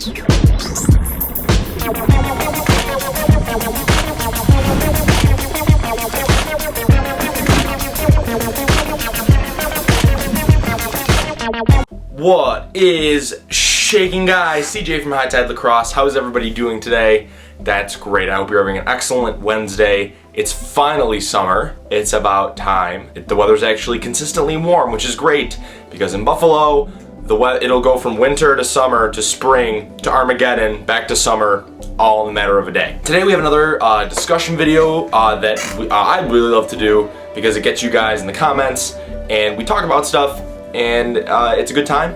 What is shaking, guys? CJ from High Tide Lacrosse. How is everybody doing today? That's great. I hope you're having an excellent Wednesday. It's finally summer. It's about time. The weather's actually consistently warm, which is great because in Buffalo, it'll go from winter to summer to spring to Armageddon, back to summer, all in a matter of a day. Today we have another discussion video that I'd really love to do because it gets you guys in the comments and we talk about stuff and it's a good time.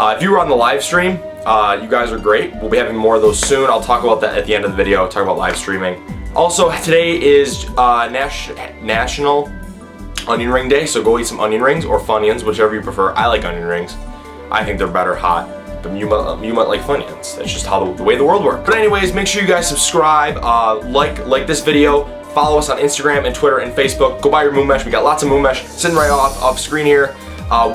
If you were on the live stream, you guys are great. We'll be having more of those soon. I'll talk about that at the end of the video, talk about live streaming. Also, today is National Onion Ring Day, so go eat some onion rings or Funyuns, whichever you prefer. I like onion rings. I think they're better hot, but you might like Funyuns. That's just how the way the world works. But anyways, make sure you guys subscribe, like this video, follow us on Instagram and Twitter and Facebook. Go buy your moon mesh. We got lots of moon mesh sitting right off screen here,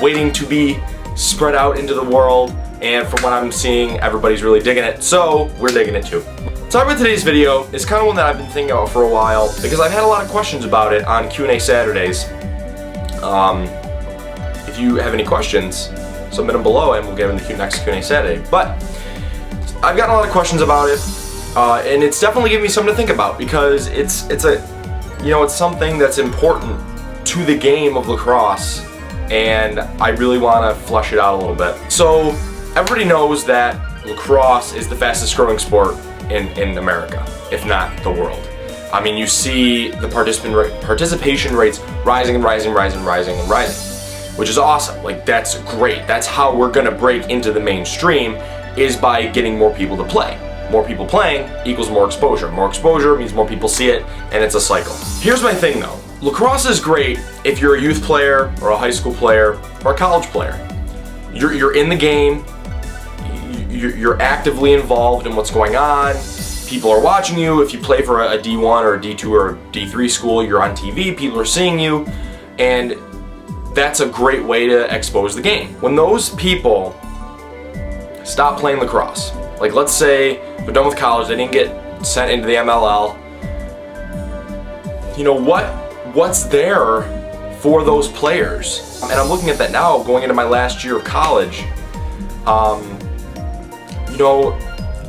waiting to be spread out into the world, and from what I'm seeing, everybody's really digging it, so we're digging it too. Talking about today's video is kind of one that I've been thinking about for a while because I've had a lot of questions about it on Q&A Saturdays. If you have any questions, submit them below and we'll get them in the next Q&A Saturday. But I've gotten a lot of questions about it, and it's definitely given me something to think about because it's something that's important to the game of lacrosse, and I really want to flesh it out a little bit. So everybody knows that lacrosse is the fastest growing sport in America, if not the world. I mean, you see the participation rates rising and rising, which is awesome. Like, that's great. That's how we're gonna break into the mainstream, is by getting more people to play. More people playing equals more exposure. More exposure means more people see it, and it's a cycle. Here's my thing though. Lacrosse is great if you're a youth player or a high school player or a college player. You're in the game, you're actively involved in what's going on, people are watching you. If you play for a D1 or a D2 or a D3 school, you're on TV, people are seeing you, and that's a great way to expose the game. When those people stop playing lacrosse, like let's say they're done with college, they didn't get sent into the MLL, you know what's there for those players? And I'm looking at that now, going into my last year of college.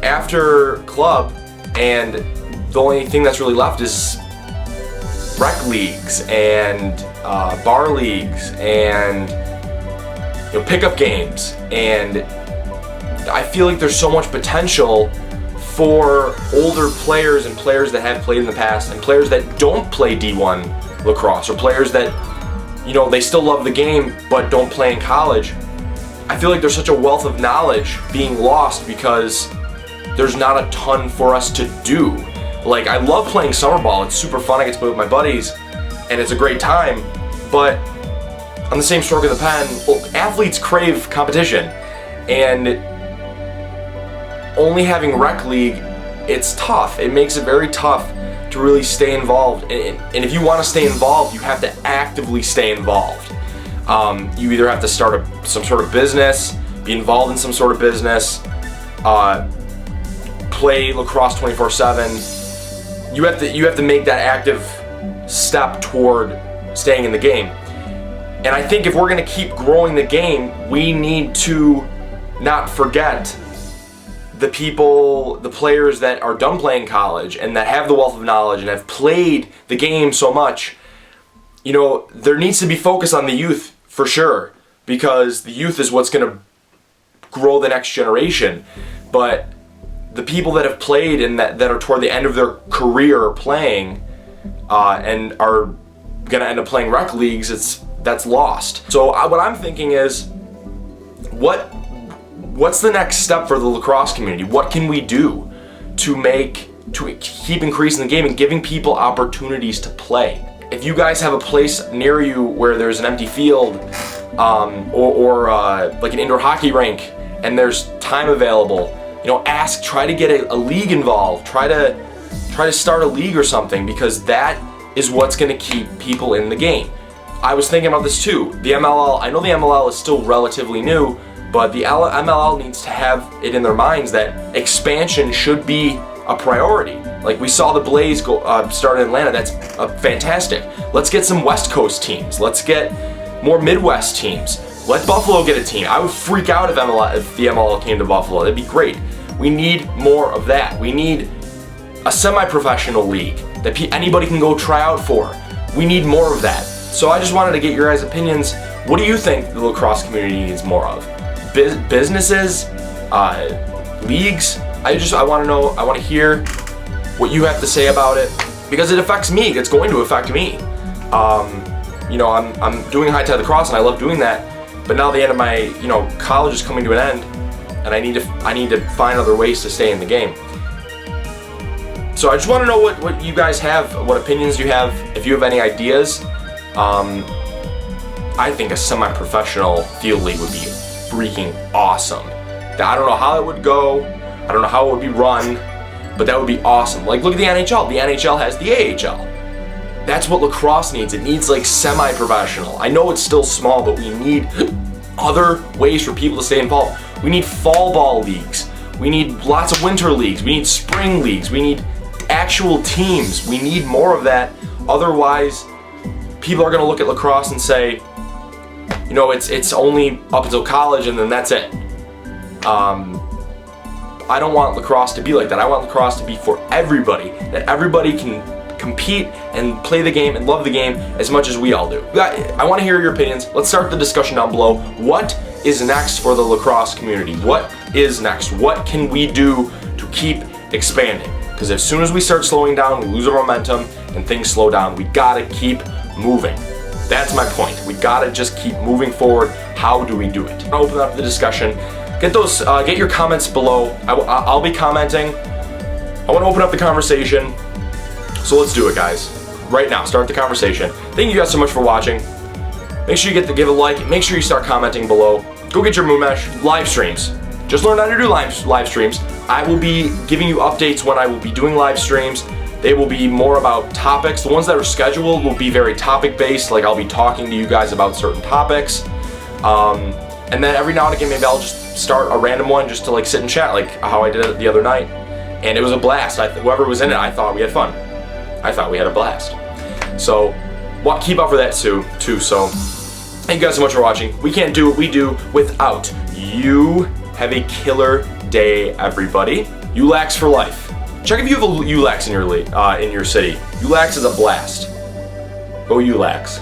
After club, and the only thing that's really left is rec leagues and bar leagues and pickup games, and I feel like there's so much potential for older players and players that have played in the past and players that don't play D1 lacrosse, or players that they still love the game but don't play in college. I feel like there's such a wealth of knowledge being lost because there's not a ton for us to do. Like, I love playing summer ball. It's super fun. I get to play with my buddies and it's a great time, but on the same stroke of the pen, athletes crave competition, and only having rec league, it's tough. It makes it very tough to really stay involved, and if you want to stay involved, you have to actively stay involved. You either have to start some sort of business, be involved in some sort of business, play lacrosse 24/7. You have to make that active step toward staying in the game. And I think if we're going to keep growing the game, we need to not forget the players that are done playing college and that have the wealth of knowledge and have played the game so much. There needs to be focus on the youth for sure, because the youth is what's going to grow the next generation. But the people that have played and that are toward the end of their career playing and are going to end up playing rec leagues, that's lost. So what I'm thinking is, what's the next step for the lacrosse community? What can we do to keep increasing the game and giving people opportunities to play? If you guys have a place near you where there's an empty field, or like an indoor hockey rink, and there's time available, try to get a league involved. Try to start a league or something, because that is what's going to keep people in the game. I was thinking about this too. The MLL, I know the MLL is still relatively new, but the MLL needs to have it in their minds that expansion should be a priority. Like we saw the Blaze go start in Atlanta. That's fantastic. Let's get some West Coast teams. Let's get more Midwest teams. Let Buffalo get a team. I would freak out if the MLL came to Buffalo. That'd be great. We need more of that. We need a semi-professional league that anybody can go try out for. We need more of that. So I just wanted to get your guys' opinions. What do you think the lacrosse community needs more of? Businesses, leagues? I want to know. I want to hear what you have to say about it because it affects me. It's going to affect me. You know, I'm doing High Tide Lacrosse and I love doing that. But now the end of my college is coming to an end, and I need to find other ways to stay in the game. So I just want to know what you guys have, what opinions you have, if you have any ideas. I think a semi-professional field league would be freaking awesome. I don't know how it would go. I don't know how it would be run, but that would be awesome. Like, look at the NHL. The NHL has the AHL. That's what lacrosse needs. It needs like semi-professional. I know it's still small, but we need other ways for people to stay involved. We need fall ball leagues. We need lots of winter leagues. We need spring leagues. We need actual teams. We need more of that. Otherwise, people are going to look at lacrosse and say, you know, it's only up until college and then that's it. I don't want lacrosse to be like that. I want lacrosse to be for everybody, that everybody can compete and play the game and love the game as much as we all do. I want to hear your opinions. Let's start the discussion down below. What is next for the lacrosse community? What is next? What can we do to keep expanding? Because as soon as we start slowing down, we lose our momentum and things slow down. We gotta keep moving. That's my point. We gotta just keep moving forward. How do we do it? I'll open up the discussion. Get your comments below. I'll be commenting. I want to open up the conversation. So let's do it, guys. Right now, start the conversation. Thank you guys so much for watching. Make sure you give a like. Make sure you start commenting below. Go get your Moomesh live streams. Just learn how to do live streams. I will be giving you updates when I will be doing live streams. They will be more about topics. The ones that are scheduled will be very topic based. Like I'll be talking to you guys about certain topics. And then every now and again, maybe I'll just start a random one just to like sit and chat, like how I did it the other night. And it was a blast. Whoever was in it, I thought we had fun. I thought we had a blast. So keep up for that too. So thank you guys so much for watching. We can't do what we do without you. Have a killer day, everybody. ULAX for life. Check if you have a ULAX in your city. ULAX is a blast. Go ULAX.